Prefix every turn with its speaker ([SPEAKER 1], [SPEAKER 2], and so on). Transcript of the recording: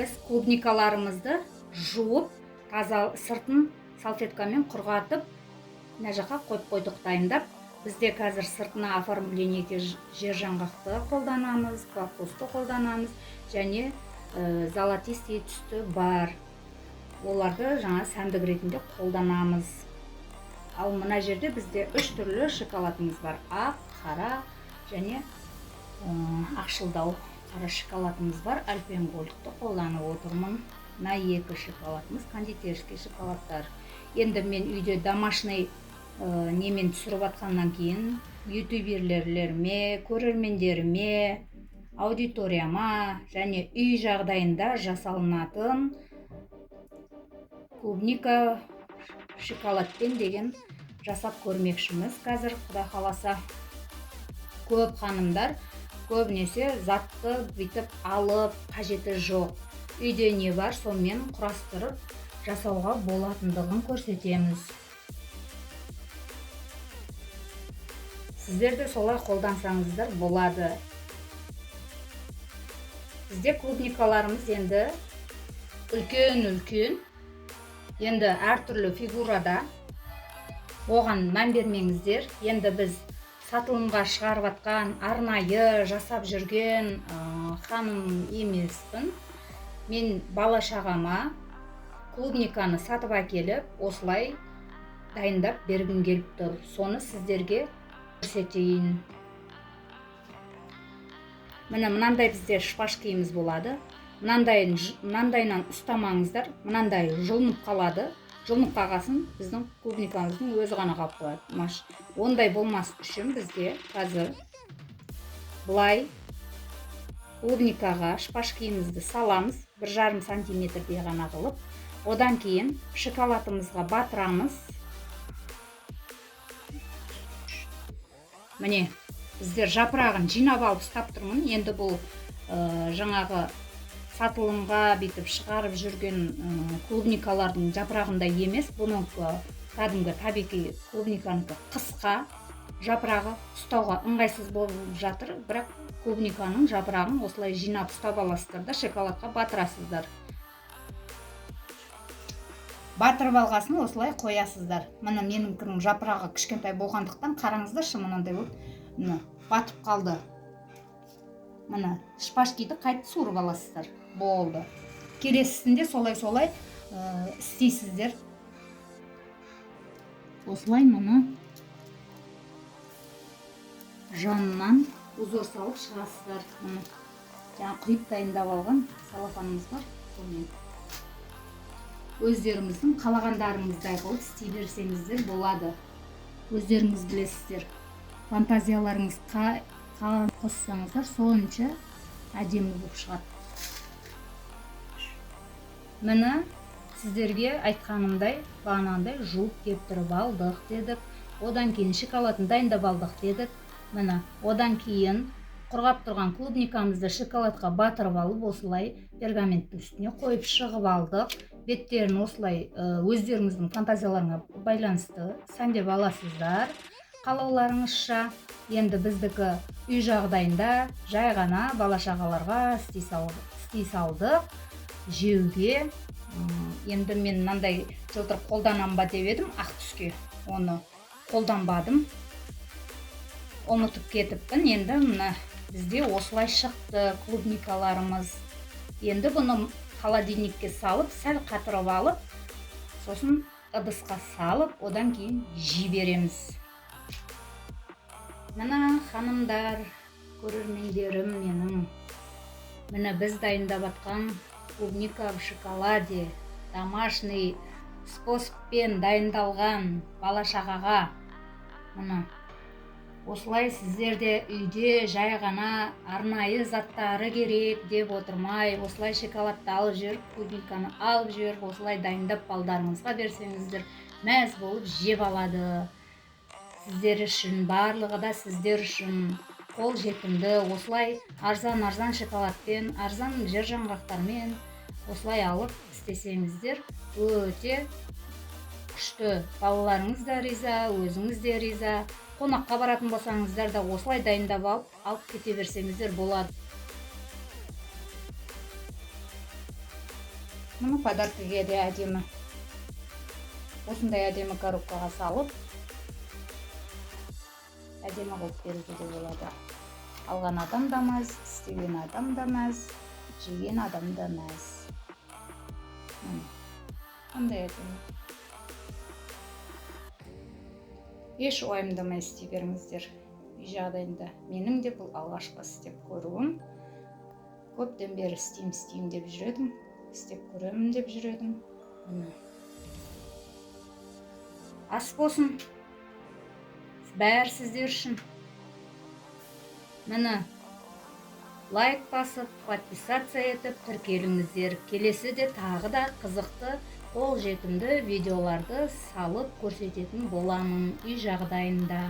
[SPEAKER 1] Біз клубникаларымызды жуып, таза сыртын салфеткамен құрғатып, мына жаққа қойып қойдық дайындап. Бізде қазір сыртына оформлениеге жер жаңғақты қолданамыз, кокосты қолданамыз, және золотистый түсті бар. Оларды жаңа сәндік ретінде қолданамыз. Ал мына жерде бізде 3 түрлі шоколадымыз бар. Ақ, қара және ақшылдау қара шоколадымыз бар. Альпен-гольдті қолданып отырмын. Мына 2 шоколадымыз кондитерский шоколадтар. Енді мен үйде домашний немен түсіріп атқаннан кейін ютуберлеріме, көрермендеріме, аудиторияма және үй жағдайында жасалынатын клубника шоколадпен деген жасап көрмекшіміз. Қазір құда қаласа көп ханымдар көбінесе затты бүйтіп алып қажеті жоқ. Үйде не бар, сонымен құрастырып жасауға болатындығын көрсетеміз. Сіздер де солай қолдансаңыздар болады. Бізде клубникаларымыз енді үлкен, енді әртүрлі фигурада. Оған мән бермеңіздер. Енді біз сатылымға шығарып атқан, арнайы жасап жүрген ханым емеспін. Мен бала шағама клубниканы сатып әкеліп, осылай дайындап бергім келіп тұр. Соны сіздерге көрсетейін. Мынандай бізде шпажкеміз болады. Мынандайынан ұстамаңыздар. Мынандай жылынып қалады. Жылынып қалғасын біздің клубникамыздың өзі ғана қалып қояды. Ондай болмас үшін бізде қазір былай клубникаға шпажкемізді саламыз. 1,5 сантиметрдей ғана қылып. Одан кейін шоколадымызға батырамыз. Міне, біздер жапырағын жинап алып ұстап тұрмын. Енді бұл жаңағы сатылымға бетіп шығарып жүрген клубникалардың жапырағындай емес. Бұның кәдімгі табиғи клубниканыкі қысқа, жапырағы ұстауға ыңғайсыз болып жатыр. Бірақ клубниканың жапырағын осылай жинап ұстап аласыздар да шоколадқа батырасыздар. Батырып алғасын осылай қоясыздар. Мына менің жапырағы кішкентай болғандықтан қараңыздаршы, мынандай болып батып қалды. Мына шпажкиді қайта суырып аласыздар. Болды. Келесісінде солай істейсіздер. Осылай мұны жанынан узор салып шығасыздар. Жаңа құйып дайындап алған салафанымыз бар. Өздеріңіздің қалағандарыңыздай қылып істей берсеңіздер болады. Өздеріңіз білесіздер. Фантазияларыңыз қоссаңыздар, сонша әдемі болып шығады. Міне сіздерге айтқанымдай, бағанағыдай жуып кептіріп алдық дедік. Одан кейін шоколадын дайындап алдық дедік. Міне одан кейін құрғап тұрған клубникамызды шоколадқа батырып алып, осылай пергаменттің үстіне қойып шығып алдық. Беттерін осылай өздеріңіздің фантазияларыңа байланысты сәндеп аласыздар, қалауларыңызша. Енді біздікі үй жағдайында жай ғана бала шағаларға істей салдық жеуге. Енді мен мынандай жылтыр қолданам ба деп едім, ақ түске. Оны қолданбадым. Ұмытып кетіппін. Енді мына бізде осылай шықты клубникаларымыз. Енді бұны холодильникке салып, сәл қатырып алып, сосын ыдысқа салып, одан кейін жібереміз. Мына ханымдар, көрермендерім менің. Міне біз дайындап атқан клубника в шоколаде, домашний способпен дайындалған бала шағаға. Міне осылай сіздерде үйде жай ғана арнайы заттары керек деп отырмай, осылай шоколадты алып жүріп, клубниканы алып жүріп, осылай дайындап балдарыңызға берсеңіздер, мәз болып жеп алады. Сіздер үшін, барлығы да сіздер үшін қол жетімді. Осылай арзан шоколадпен, арзан жер жаңғақтармен осылай алып істесеңіздер, өте күшті. Балаларыңыз да риза, өзіңіз де риза. Қонаққа баратын болсаңыздар да осылай дайындап алып кете берсеңіздер болады. Мұны подаркіге де әдемі, осындай әдемі коробкаға салып, әдемі қылып беруге де болады. Алған адам да мәз, істеген адам да мәз, жеген адам да мәз. Қандай әдемі. Еш уайымдамай істей беріңіздер. Үй жағдайында менің де бұл алғашқы істеп көруім. Көптен бері істеймін деп жүредім, істеп көремін деп жүредім. Ас болсын, бәрі сіздер үшін. Міне, лайк басып, подписация етіп, тіркеліңіздер. Келесі де тағы да қызықты, қолжетімді видеоларды салып көрсететін боламын үй жағдайында.